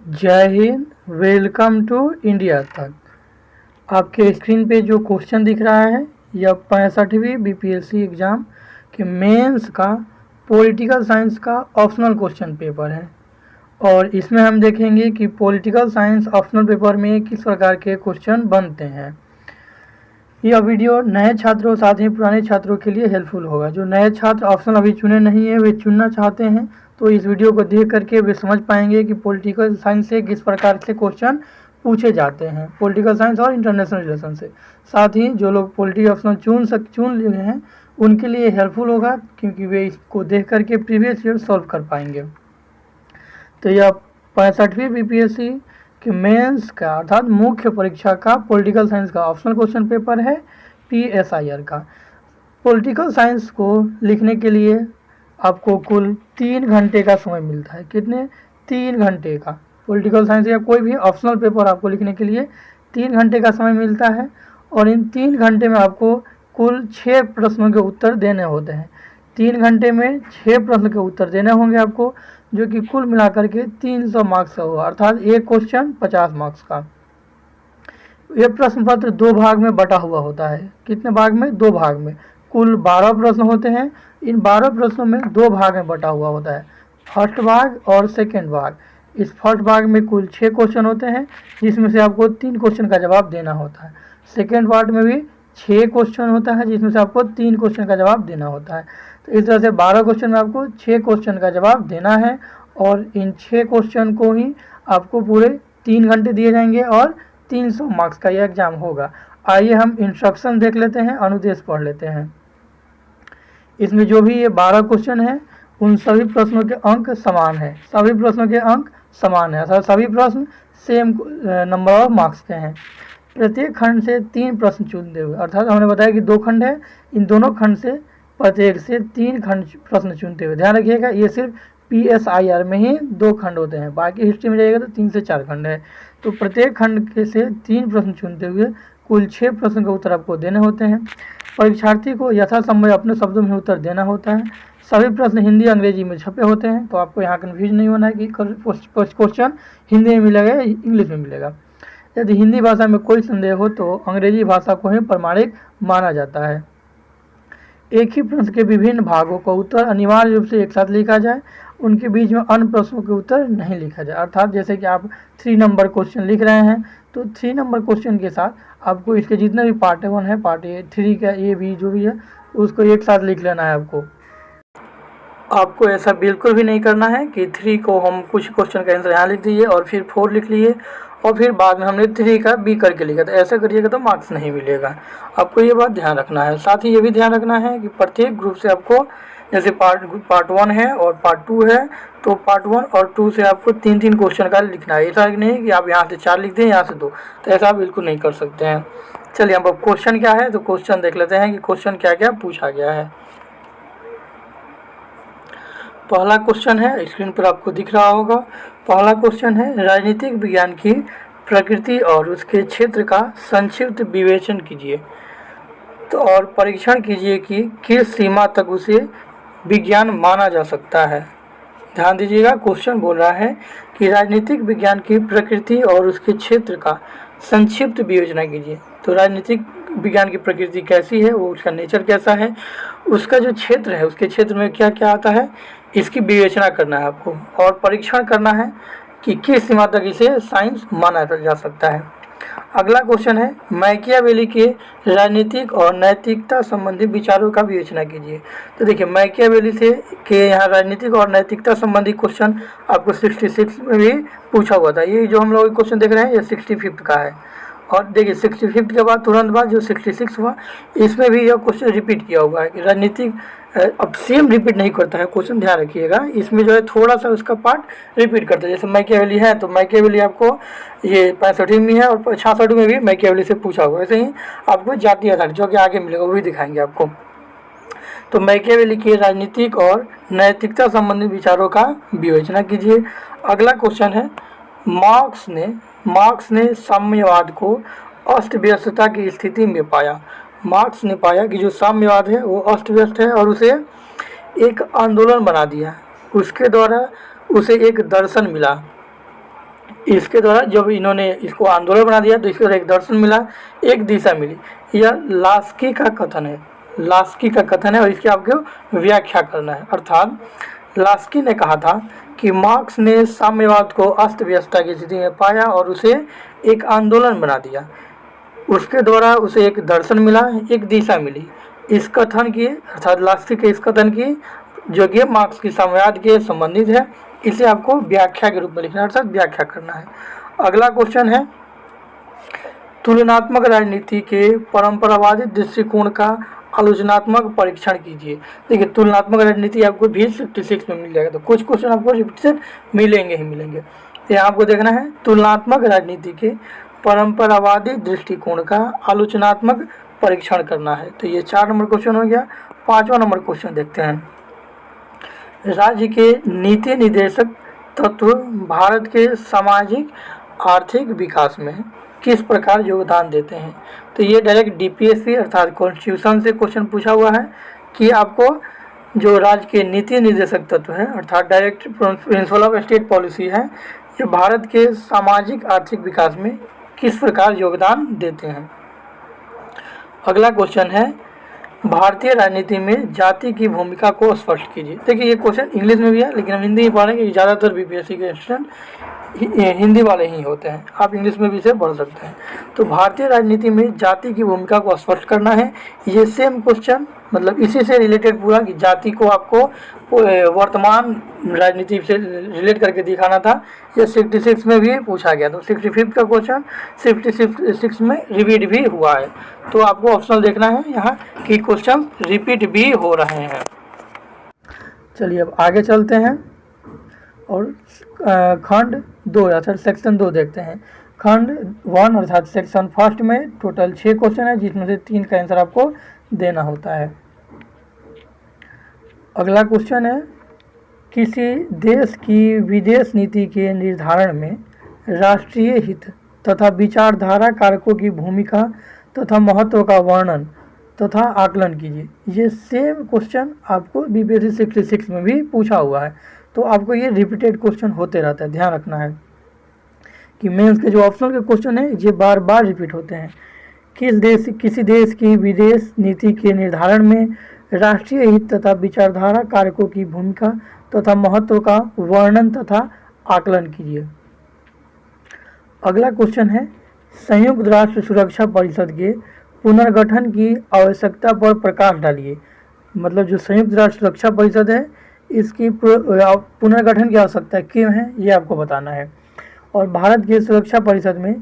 जय Hind. Welcome to India तक। आपके स्क्रीन पे जो क्वेश्चन दिख रहा है यह 65वीं बीपीएससी एग्ज़ाम के मेंस का पॉलिटिकल साइंस का ऑप्शनल क्वेश्चन पेपर है और इसमें हम देखेंगे कि पॉलिटिकल साइंस ऑप्शनल पेपर में किस प्रकार के क्वेश्चन बनते हैं। यह वीडियो नए छात्रों साथ ही पुराने छात्रों के लिए हेल्पफुल होगा। जो नए छात्र ऑप्शन अभी चुने नहीं है वे चुनना चाहते हैं तो इस वीडियो को देख करके वे समझ पाएंगे कि पॉलिटिकल साइंस से किस प्रकार से क्वेश्चन पूछे जाते हैं, पॉलिटिकल साइंस और इंटरनेशनल रिलेशन से। साथ ही जो लोग पॉलिटिकल ऑप्शन चुन लिए हैं उनके लिए हेल्पफुल होगा क्योंकि वे इसको देख करके प्रीवियस ईयर सॉल्व कर पाएंगे। तो यह 65वीं बीपीएससी कि मेंस का अर्थात मुख्य परीक्षा का पॉलिटिकल साइंस का ऑप्शनल क्वेश्चन पेपर है पीएसआईआर का। पॉलिटिकल साइंस को लिखने के लिए आपको कुल 3 घंटे का समय मिलता है। कितने? 3 घंटे का। पॉलिटिकल साइंस या कोई भी ऑप्शनल पेपर आपको लिखने के लिए 3 घंटे का समय मिलता है और इन 3 घंटे में आपको कुल 6 प्रश्नों के उत्तर देने होते हैं। 3 घंटे में 6 प्रश्न के उत्तर देने होंगे आपको, जो कि कुल मिलाकर के 300 मार्क्स का होगा, अर्थात एक क्वेश्चन 50 मार्क्स का। यह प्रश्न पत्र 2 भाग में बटा हुआ होता है। कितने भाग में? 2 भाग में। कुल 12 प्रश्न होते हैं। इन 12 प्रश्नों में 2 भाग में बटा हुआ होता है, फर्स्ट भाग और सेकेंड भाग। इस फर्स्ट भाग में कुल 6 क्वेश्चन होते हैं जिसमें से आपको 3 क्वेश्चन का जवाब देना होता है। सेकेंड पार्ट में भी 6 क्वेश्चन होता है जिसमें से आपको 3 क्वेश्चन का जवाब देना होता है। तो इस तरह से 12 क्वेश्चन में आपको 6 क्वेश्चन का जवाब देना है और इन 6 क्वेश्चन को ही आपको पूरे 3 घंटे दिए जाएंगे और 300 मार्क्स का यह एग्जाम होगा। आइए हम इंस्ट्रक्शन देख लेते हैं, अनुदेश पढ़ लेते हैं। इसमें जो भी ये 12 क्वेश्चन हैं उन सभी प्रश्नों के अंक समान है। सभी प्रश्नों के अंक समान है, अर्थात सभी प्रश्न सेम नंबर ऑफ मार्क्स के हैं। प्रत्येक खंड से 3 प्रश्न चुनते हुए, अर्थात हमने बताया कि 2 खंड है, इन दोनों खंड से प्रत्येक से 3 खंड प्रश्न चुनते हुए। ध्यान रखिएगा ये सिर्फ पीएसआईआर में ही 2 खंड होते हैं, बाकी हिस्ट्री में जाइएगा तो 3 से 4 खंड है। तो प्रत्येक खंड के से 3 प्रश्न चुनते हुए कुल 6 प्रश्न के उत्तर आपको देने होते हैं। परीक्षार्थी को यथासंभव अपने शब्दों में उत्तर देना होता है। सभी प्रश्न हिंदी अंग्रेजी में छपे होते हैं, तो आपको यहाँ कन्फ्यूज नहीं होना है कि क्वेश्चन हिंदी में मिलेगा या इंग्लिश में मिलेगा। यदि हिंदी भाषा में कोई संदेह हो तो अंग्रेजी भाषा को ही प्रमाणिक माना जाता है। एक ही प्रश्न के विभिन्न भागों का उत्तर अनिवार्य रूप से एक साथ लिखा जाए, उनके बीच में अन्य प्रश्नों के उत्तर नहीं लिखा जाए। अर्थात जैसे कि आप 3 नंबर क्वेश्चन लिख रहे हैं तो 3 नंबर क्वेश्चन के साथ आपको इसके जितने भी पार्ट 1 है, पार्ट 3 का ए बी जो भी है उसको एक साथ लिख लेना है। आपको ऐसा बिल्कुल भी नहीं करना है कि 3 को हम कुछ क्वेश्चन का आंसर यहाँ लिख दिए और फिर 4 लिख लिए और फिर बाद में हमने 3 का बी करके लिखा। तो ऐसा करिएगा तो मार्क्स नहीं मिलेगा। आपको ये बात ध्यान रखना है। साथ ही ये भी ध्यान रखना है कि प्रत्येक ग्रुप से आपको, जैसे पार्ट 1 है और पार्ट 2 है, तो पार्ट 1 और 2 से आपको 3-3 क्वेश्चन का लिखना है। ऐसा नहीं कि आप यहाँ से 4 लिख दें, यहाँ से 2, तो ऐसा बिल्कुल नहीं कर सकते हैं। चलिए अब क्वेश्चन क्या है तो क्वेश्चन देख लेते हैं कि क्वेश्चन क्या क्या पूछा गया है। पहला क्वेश्चन है, स्क्रीन पर आपको दिख रहा होगा। पहला क्वेश्चन है, राजनीतिक विज्ञान की प्रकृति और उसके क्षेत्र का संक्षिप्त विवेचन कीजिए तो और परीक्षण कीजिए कि किस सीमा तक उसे विज्ञान माना जा सकता है। ध्यान दीजिएगा, क्वेश्चन बोल रहा है कि राजनीतिक विज्ञान की प्रकृति और उसके क्षेत्र का संक्षिप्त विवेचना कीजिए। तो राजनीतिक विज्ञान की प्रकृति कैसी है, वो उसका नेचर कैसा है, उसका जो क्षेत्र है उसके क्षेत्र में क्या क्या आता है, इसकी विवेचना करना है आपको और परीक्षण करना है कि किस सीमा तक इसे साइंस माना जा सकता है। अगला क्वेश्चन है, मैकियावेली के राजनीतिक और नैतिकता संबंधी विचारों का विवेचना कीजिए। तो देखिए मैकियावेली से के यहाँ राजनीतिक और नैतिकता संबंधी क्वेश्चन आपको 66 में भी पूछा हुआ था। ये जो हम लोग क्वेश्चन देख रहे हैं ये 65 का है। और देखिए 65 के बाद तुरंत बाद जो 66 हुआ इसमें भी यह क्वेश्चन रिपीट किया हुआ है कि राजनीतिक, अब सेम रिपीट नहीं करता है क्वेश्चन, ध्यान रखिएगा। इसमें जो है थोड़ा सा उसका पार्ट रिपीट करता है। जैसे मैकियावेली है तो मैकियावेली आपको ये 65 में है और 66 में भी मैकियावेली से पूछा हुआ है। ऐसे ही आपको जातीय आधार जो कि आगे मिलेगा वो भी दिखाएंगे आपको। तो मैकियावेली के राजनीतिक और नैतिकता संबंधी विचारों का विवेचना कीजिए। अगला क्वेश्चन है, मार्क्स ने साम्यवाद को अस्त व्यस्तता की स्थिति में पाया। मार्क्स ने पाया कि जो साम्यवाद है वो अस्त व्यस्त है और उसे एक आंदोलन बना दिया, उसके द्वारा उसे एक दर्शन मिला। इसके द्वारा जब इन्होंने इसको आंदोलन बना दिया तो इसके द्वारा एक दर्शन मिला, एक दिशा मिली। यह लास्की का कथन है, लास्की का कथन है और इसकी आपको व्याख्या करना है। अर्थात लास्की ने कहा था कि मार्क्स ने साम्यवाद को अस्त व्यस्तता की स्थिति में पाया और उसे एक आंदोलन बना दिया। उसके द्वारा उसे एक दर्शन मिला, एक दिशा मिली। इस कथन की अर्थात लास्की के इस कथन की जो कि मार्क्स की साम्यवाद के संबंधित है, इसे आपको व्याख्या के रूप में लिखना है, अर्थात व्याख्या करना है। अगला क्वेश्चन है तुलनात्मक राजनीति के परंपरावादी दृष्टिकोण का आलोचनात्मक परीक्षण कीजिए। देखिए तुलनात्मक राजनीति आपको भी 66 में मिल जाएगा, तो कुछ क्वेश्चन आपको रिपीटेड मिलेंगे ही मिलेंगे। तो यहाँ आपको देखना है तुलनात्मक राजनीति के परंपरावादी दृष्टिकोण का आलोचनात्मक परीक्षण करना है। तो ये 4 नंबर क्वेश्चन हो गया। 5वां नंबर क्वेश्चन देखते हैं। राज्य के नीति निर्देशक तत्व भारत के सामाजिक आर्थिक विकास में किस प्रकार योगदान देते हैं। तो ये डायरेक्ट डीपीएससी अर्थात कॉन्स्टिट्यूशन से क्वेश्चन पूछा हुआ है कि आपको जो राज्य के नीति निर्देशक तत्व है अर्थात direct principle of state policy है, ये भारत के सामाजिक आर्थिक विकास में किस प्रकार योगदान देते हैं। अगला क्वेश्चन है भारतीय राजनीति में जाति की भूमिका को स्पष्ट कीजिए। देखिए ये क्वेश्चन इंग्लिश में भी है लेकिन हम हिंदी में पढ़ रहे हैं कि ज़्यादातर बीपीएससी के स्टूडेंट हिंदी वाले ही होते हैं, आप इंग्लिश में भी इसे पढ़ सकते हैं। तो भारतीय राजनीति में जाति की भूमिका को स्पष्ट करना है। ये सेम क्वेश्चन मतलब इसी से रिलेटेड पूरा कि जाति को आपको वर्तमान राजनीति से रिलेट करके दिखाना था। ये 66 में भी पूछा गया, तो 65 का क्वेश्चन 66 में रिपीट भी हुआ है। तो आपको ऑप्शनल देखना है यहाँ कि क्वेश्चन रिपीट भी हो रहे हैं। चलिए अब आगे चलते हैं और खंड 2 अर्थात सेक्शन 2 देखते हैं। खंड 1 अर्थात सेक्शन 1 में टोटल 6 क्वेश्चन है जिसमें से 3 का आंसर आपको देना होता है। अगला क्वेश्चन है किसी देश की विदेश नीति के निर्धारण में राष्ट्रीय हित तथा विचारधारा कारकों की भूमिका तथा महत्व का वर्णन तथा आकलन कीजिए। ये सेम क्वेश्चन आपको बीपीएससी 66 में भी पूछा हुआ है, तो आपको ये रिपीटेड क्वेश्चन होते रहता है। ध्यान रखना है कि मेंस के जो ऑप्शनल के क्वेश्चन है ये बार बार रिपीट होते हैं। किसी देश की विदेश नीति के निर्धारण में राष्ट्रीय हित तथा विचारधारा कारकों की भूमिका तथा महत्व का वर्णन तथा आकलन कीजिए। अगला क्वेश्चन है संयुक्त राष्ट्र सुरक्षा परिषद के पुनर्गठन की आवश्यकता पर प्रकाश डालिए। मतलब जो संयुक्त राष्ट्र सुरक्षा परिषद है इसकी पुनर्गठन की आवश्यकता क्यों है ये आपको बताना है। और भारत की सुरक्षा परिषद में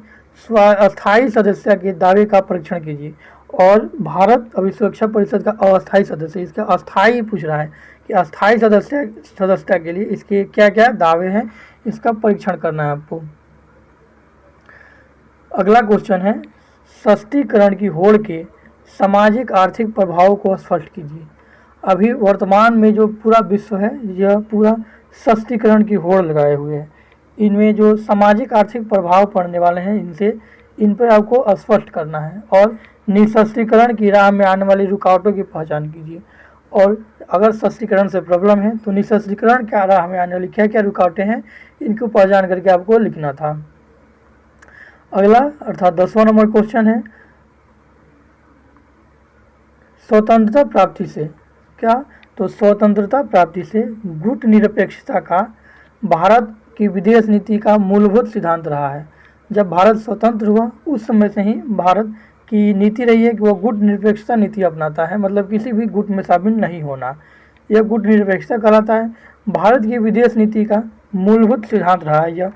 अस्थायी सदस्य के दावे का परीक्षण कीजिए। और भारत अभी सुरक्षा परिषद का अस्थायी सदस्य, इसका अस्थायी पूछ रहा है कि अस्थायी सदस्यता के लिए इसके क्या क्या दावे हैं, इसका परीक्षण करना है आपको। अगला क्वेश्चन है सशक्तिकरण की होड़ के सामाजिक आर्थिक प्रभाव को स्पष्ट कीजिए। अभी वर्तमान में जो पूरा विश्व है यह पूरा सशक्तिकरण की होड़ लगाए हुए है। इनमें जो सामाजिक आर्थिक प्रभाव पड़ने वाले हैं इन पर आपको स्पष्ट करना है। और निःशस्त्रीकरण की राह में आने वाली रुकावटों की पहचान कीजिए। और अगर सशक्तिकरण से प्रॉब्लम है तो निःशस्त्रीकरण की राह में आने वाली क्या क्या रुकावटें हैं इनको पहचान करके आपको लिखना था। अगला अर्थात 10वां नंबर क्वेश्चन है स्वतंत्रता प्राप्ति से क्या, तो स्वतंत्रता प्राप्ति से गुट निरपेक्षता का भारत की विदेश नीति का मूलभूत सिद्धांत रहा है। जब भारत स्वतंत्र हुआ उस समय से ही भारत की नीति रही है कि वह गुट निरपेक्षता नीति अपनाता है, मतलब किसी भी गुट में शामिल नहीं होना, यह गुट निरपेक्षता कहलाता है। भारत की विदेश नीति का मूलभूत सिद्धांत रहा है। यह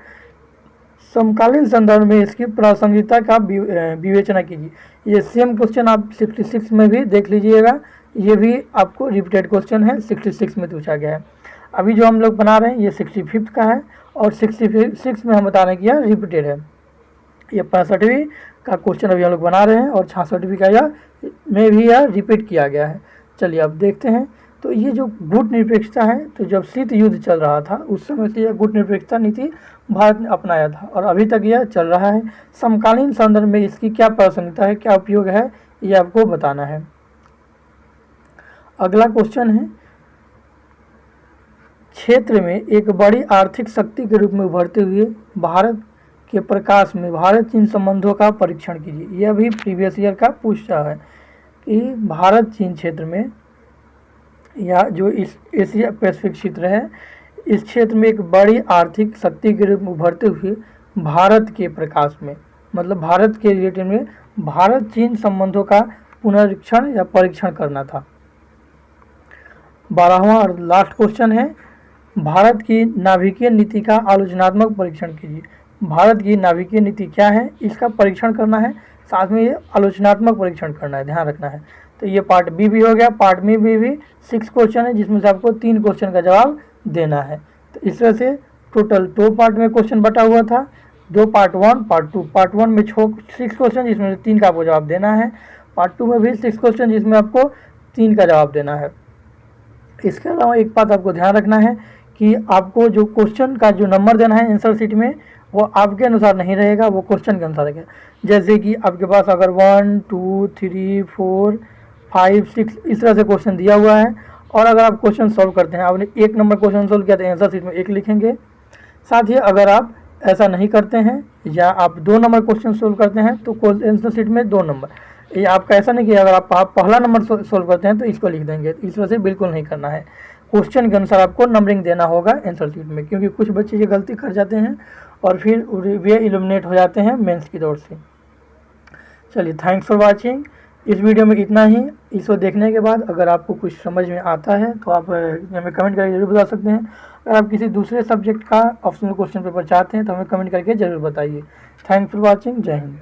समकालीन संदर्भ में इसकी प्रासंगिकता का विवेचना कीजिए। ये सेम क्वेश्चन आप 66 में भी देख लीजिएगा, ये भी आपको रिपीटेड क्वेश्चन है, 66 में पूछा गया है। अभी जो हम लोग बना रहे हैं ये 65 का है और 66 में हम बता रहे हैं कि यह रिपीटेड है। ये 65वीं का क्वेश्चन अभी हम लोग बना रहे हैं और 66वीं का यह में भी यह रिपीट किया गया है। चलिए अब देखते हैं। तो ये जो गुट निरपेक्षता है, तो जब शीत युद्ध चल रहा था उस समय से यह गुट निरपेक्षता नीति भारत ने अपनाया था और अभी तक यह चल रहा है। समकालीन संदर्भ में इसकी क्या प्रासंगिकता है, क्या उपयोग है, ये आपको बताना है। अगला क्वेश्चन है क्षेत्र में एक बड़ी आर्थिक शक्ति के रूप में उभरते हुए भारत के प्रकाश में भारत चीन संबंधों का परीक्षण कीजिए। यह भी प्रीवियस ईयर का पूछा है कि भारत चीन क्षेत्र में या जो इस एशिया पैसिफिक क्षेत्र है, इस क्षेत्र में एक बड़ी आर्थिक शक्ति के रूप में उभरते हुए भारत के प्रकाश में, मतलब भारत के रिलेटेड में भारत चीन संबंधों का पुनरीक्षण या परीक्षण करना था। 12वां और लास्ट क्वेश्चन है, भारत की नाभिकीय नीति का आलोचनात्मक परीक्षण कीजिए। भारत की नाभिकीय नीति क्या है, इसका परीक्षण करना है, साथ में ये आलोचनात्मक परीक्षण करना है, ध्यान रखना है। तो ये पार्ट बी भी हो गया। पार्ट बी में भी 6 क्वेश्चन है, जिसमें से आपको 3 क्वेश्चन का जवाब देना है। तो इस तरह से टोटल 2 पार्ट में क्वेश्चन बटा हुआ था, 2 पार्ट 1 पार्ट 2। पार्ट 1 में 6 क्वेश्चन, जिसमें से 3 का आपको जवाब देना है। पार्ट 2 में भी 6 क्वेश्चन, जिसमें आपको 3 का जवाब देना है। इसके अलावा एक बात आपको ध्यान रखना है कि आपको जो क्वेश्चन का जो नंबर देना है आंसर शीट में, वो आपके अनुसार नहीं रहेगा, वो क्वेश्चन के अनुसार रहेगा। जैसे कि आपके पास अगर 1 2 3 4 5 6 इस तरह से क्वेश्चन दिया हुआ है, और अगर आप क्वेश्चन सॉल्व करते हैं, आपने 1 नंबर क्वेश्चन सॉल्व किया तो आंसर शीट में 1 लिखेंगे। साथ ही अगर आप ऐसा नहीं करते हैं या आप 2 नंबर क्वेश्चन सोल्व करते हैं तो आंसर शीट में 2 नंबर। ये आपका ऐसा नहीं कि अगर आप पहला नंबर सोल्व करते हैं तो इसको लिख देंगे, इस तरह से बिल्कुल नहीं करना है। क्वेश्चन के अनुसार आपको नंबरिंग देना होगा आंसर शीट में, क्योंकि कुछ बच्चे ये गलती कर जाते हैं और फिर वे इलिमिनेट हो जाते हैं मेंस की दौड़ से। चलिए, थैंक्स फॉर वाचिंग। इस वीडियो में इतना ही। इसको देखने के बाद अगर आपको कुछ समझ में आता है तो आप हमें कमेंट करके जरूर बता सकते हैं। अगर आप किसी दूसरे सब्जेक्ट का ऑप्शनल क्वेश्चन पेपर चाहते हैं तो हमें कमेंट करके जरूर बताइए। Thanks for watching. जय हिंद।